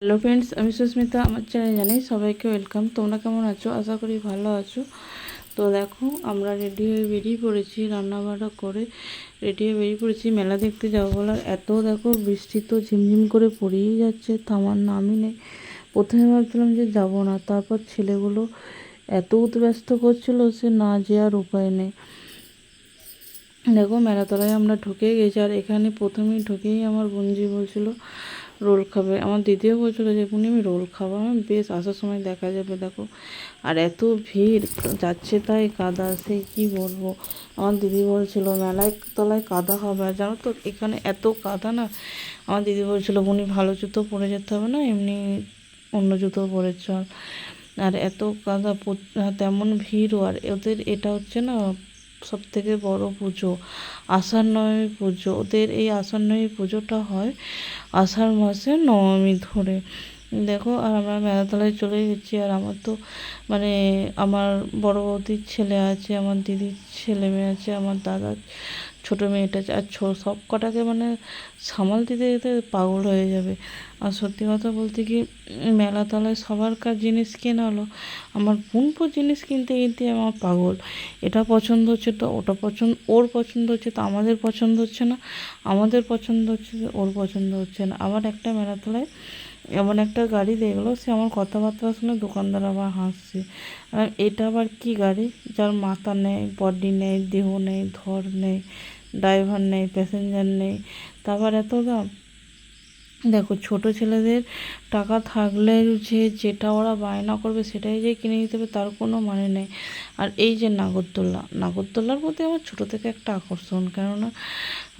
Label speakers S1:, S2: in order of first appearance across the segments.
S1: Hello friends, আমি সুস্মিতা। আমার চ্যানেলে জানাই সবাইকে ওয়েলকাম। তোমরা কেমন আছো? আশা করি ভালো আছো। তো দেখো, আমরা রেডি হয়ে বেরিয়ে পড়েছি, রান্নাবান্না করে রেডি হয়ে বেরিয়ে পড়েছি মেলা দেখতে যাবো বলার। এত দেখো বৃষ্টি তো ঝিমঝিম করে পড়েই যাচ্ছে, থামার নামই নেই। প্রথমে ভাবছিলাম যে যাব না, তারপর ছেলেগুলো এত উদ্ব্যস্ত করছিল সে না যাওয়ার উপায় নেই। দেখো, মেলাতলায় আমরা ঢুকে গেছি, আর এখানে প্রথমেই ঢুকেই আমার বোনজি বলছিল রোল খাবে। আমার দিদিও বলছিলো যে বোনি আমি রোল খাবো। আমি বেশ, আসার সময় দেখা যাবে। দেখো, আর এত ভিড়, যাচ্ছে তাই কাদা, সে কি বলবো। আমার দিদি বলছিল মেলায় তলায় কাদা হবে, আর জানো তো এখানে এত কাদা না। আমার দিদি বলছিলো বোনি ভালো জুতো পরে যেতে হবে না, এমনি অন্য জুতো পরে চল। আর এত কাদা, তেমন ভিড়ও। আর ওদের এটা হচ্ছে না সব থেকে বড় পুজো, আষাঢ় নবমী পুজো। ওদের এই আষাঢ় নবমী পুজোটা হয় আষাঢ় মাসে নবমী ধরে। দেখো, আর আমরা মেলাতলায় চলে গেছি। আর আমার তো মানে আমার বড় বৌদির ছেলে আছে, আমার দিদির ছেলে মেয়ে আছে, আমার দাদার ছোটো মেয়েটা আছে, আর সব কটাকে মানে সামাল দিতে দিতে পাগল হয়ে যাবে। আর সত্যি কথা বলতে কি, মেলাতলায় সবারকার জিনিস কেনা হলো, আমার বোনপো জিনিস কিনতে কিনতে আমার পাগল। এটা পছন্দ হচ্ছে তো ওটা পছন্দ, ওর পছন্দ হচ্ছে তো আমাদের পছন্দ হচ্ছে না, আমাদের পছন্দ হচ্ছে যে ওর পছন্দ হচ্ছে না। আবার একটা মেলাতলায় এমন একটা গাড়ি দেখলো, সে আমার কথাবার্তা শুনে দোকানদার আবার হাসছে। এটা আবার কি গাড়ি, যার মাথা নেই, বডি নেই, দেহ নেই, ধর নেই, ড্রাইভার নেই, প্যাসেঞ্জার নেই, তারপর এত দাম। দেখো, ছোট ছেলেদের টাকা থাকলে যে যেটা ওরা বায়না করবে সেটাই যে কিনে নিতে হবে তার কোনো মানে নেই। আর এই যে নাগরদোল্লা, নাগরদোল্লার প্রতি আমার ছোটো থেকে একটা আকর্ষণ, কেননা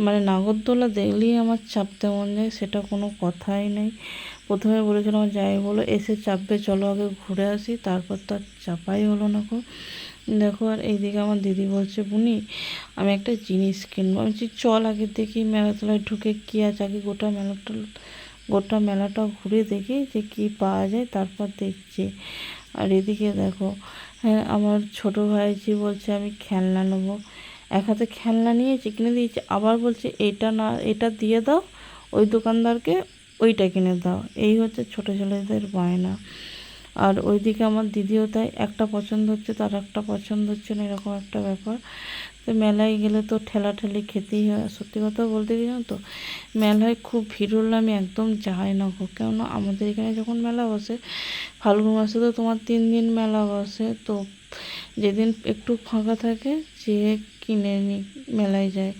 S1: মানে নাগরদোল্লা দেখলেই আমার চাপতে মন যায়, সেটা কোনো কথাই নেই। প্রথমে বলেছিলাম আমার যাই বলো এসে চাপবে, চলো আগে ঘুরে আসি, তারপর তো আর চাপাই হলো না গো। দেখো, আর এইদিকে আমার দিদি বলছে বুনি আমি একটা জিনিস কিনবো। আমি বলছি চল আগে দেখি মেলাতলায় ঢুকে কী আছে, আগে গোটা মেলাটা ঘুরে দেখি যে কী পাওয়া যায়, তারপর দেখছি। আর এদিকে দেখো, হ্যাঁ, আমার ছোটো ভাইজি বলছে আমি খেলনা নেবো। এক হাতে খেলনা নিয়েছি, কিনে দিয়েছি, আবার বলছে এটা না, এটা দিয়ে দাও ওই দোকানদারকে, ওইটা কিনে দাও। এই হচ্ছে ছোটো ছেলেদের বায়না। আর ওইদিকে আমার দিদিও তাই, একটা পছন্দ হচ্ছে তার একটা পছন্দ হচ্ছে না, এরকম একটা ব্যাপার। তো মেলায় গেলে তো ঠেলাঠেলি খেতেই হয়। সত্যি কথা বলতে কি জানো তো, মেলায় খুব ভিড় হলে আমি একদম যাই না গো। কেননা আমাদের এখানে যখন মেলা বসে, ফাল্গুন মাসে তো তোমার 3 দিন মেলা বসে, তো যেদিন একটু ফাঁকা থাকে যে কিনে নিই, মেলায় যায়।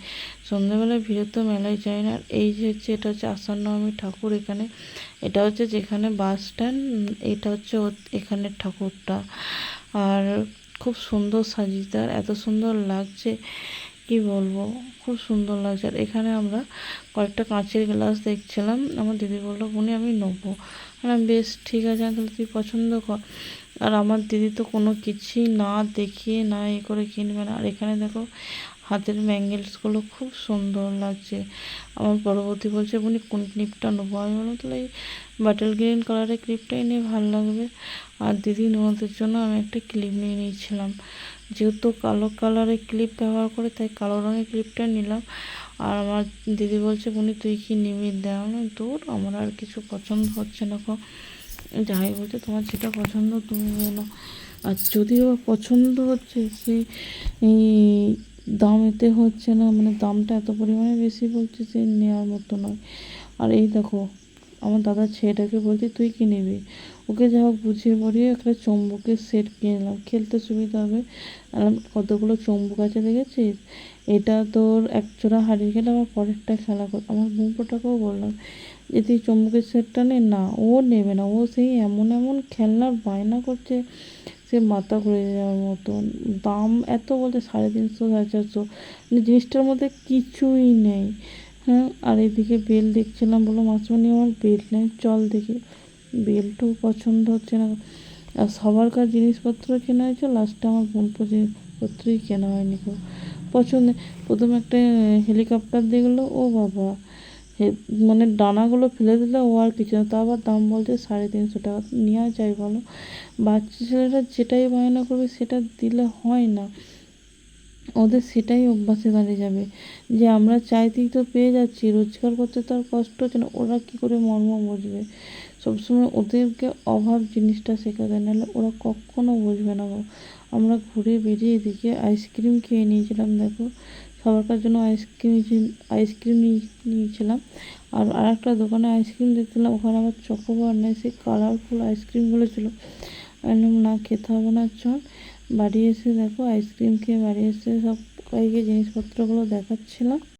S1: সন্ধ্যেবেলায় ভিড়ে তো মেলায় যায় না। আর এই যে হচ্ছে, এটা হচ্ছে আষাঢ় নবমী ঠাকুর এখানে, এটা হচ্ছে যেখানে বাস স্ট্যান্ড, এটা হচ্ছে এখানের ঠাকুরটা। আর খুব সুন্দর সাজিয়েছে, আর এত সুন্দর লাগছে কি বলবো, খুব সুন্দর লাগছে। আর এখানে আমরা কয়েকটা কাঁচের গ্লাস দেখছিলাম, আমার দিদি বললো বোনি আমি নেবো। আমি বেশ ঠিক আছে, তাহলে তুই পছন্দ কর। আর আমার দিদি তো কোনো কিছুই না দেখিয়ে না এ করে কিনবে না। আর এখানে দেখো হাতের ব্যাঙ্গেলসগুলো খুব সুন্দর লাগছে। আমার পরবর্তী বলছে বোনি কোন ক্লিপটা নেবো। আমি বললাম তাহলে এই বাটার গ্রিন কালারের ক্লিপটাই নিয়ে ভালো লাগবে। আর দিদি ননদের জন্য আমি একটা ক্লিপ নিয়ে নিয়েছিলাম, যেহেতু কালো কালারের ক্লিপ ব্যবহার করে তাই কালো রঙের ক্লিপটা নিলাম। আর আমার দিদি বলছে বোনি তুই কি নিবি, দেওয়া না দূর, আমার আর কিছু পছন্দ হচ্ছে না গো। যাই বলছে তোমার যেটা পছন্দ তুমি নিয়ে নাও। আর যদিও পছন্দ হচ্ছে, সেই দাম এতে হচ্ছে না, মানে দামটা এত পরিমাণে বেশি বলছে যে নেওয়ার মতো নয়। আর এই দেখো, আমার দাদার ছেলেটাকে বলছি তুই কি নিবি, ওকে যা হোক বুঝিয়ে পড়িয়ে একটা চুম্বকের সেট কিনে নিলাম, খেলতে সুবিধা হবে। আর কতগুলো চুম্বক আছে দেখেছিস, এটা তোর একজোড়া হারিয়ে গেলে আবার পরেরটা খেলা কর। আমার বোনপোটাকেও বললাম যে তুই চুম্বকের সেটটা নে, না ও নেবে না, ও সেই এমন এমন খেলনার বায়না করছে, সে মাথা ঘুরে যাওয়ার মতন। দাম এত বলতে 350 450, মানে জিনিসটার মধ্যে কিছুই নেই। হ্যাঁ, আর এদিকে বেল দেখছিলাম, বলো মাসুমণি আমার বেল নেই, চল দেখি। বেলটাও পছন্দ হচ্ছে না। আর সবারকার জিনিসপত্র কেনা হয়েছে, লাস্টে আমার বোনপো জিনিসপত্রই কেনা হয়নি গো। পছন্দ প্রথমে একটা হেলিকপ্টার দেখলো, ও বাবা, মানে ডানাগুলো ফেলে দিলে ও আর কিছু না, তো আবার দাম বলছে 350 টাকা। নেওয়া যায় বলো, বাচ্চা ছেলেরা যেটাই বায়না করবে সেটা দিলে হয় না, ওদের সেটাই অভ্যাসে দাঁড়িয়ে যাবে যে আমরা চাইতেই তো পেয়ে যাচ্ছি, রোজগার করতে তো আর কষ্ট হচ্ছে না। ওরা কী করে মর্ম বুঝবে। সবসময় ওদেরকে অভাব জিনিসটা শেখাতে, নাহলে ওরা কখনো বুঝবে না গো। আমরা ঘুরে বেরিয়ে এদিকে আইসক্রিম খেয়ে নিয়েছিলাম, দেখো সবার জন্য আইসক্রিম নিয়েছিলাম। আর আরেকটা দোকানে আইসক্রিম দেখছিলাম, ওখানে আবার চকোবার নেই, সেই কালারফুল আইসক্রিমগুলো ছিল। আমি বললাম না, খেতে হবে না, চল। বাড়ি এসে দেখো আইসক্রিম খেয়ে বাড়ি এসে সব কয়েকটি জিনিসপত্রগুলো দেখাচ্ছিলাম।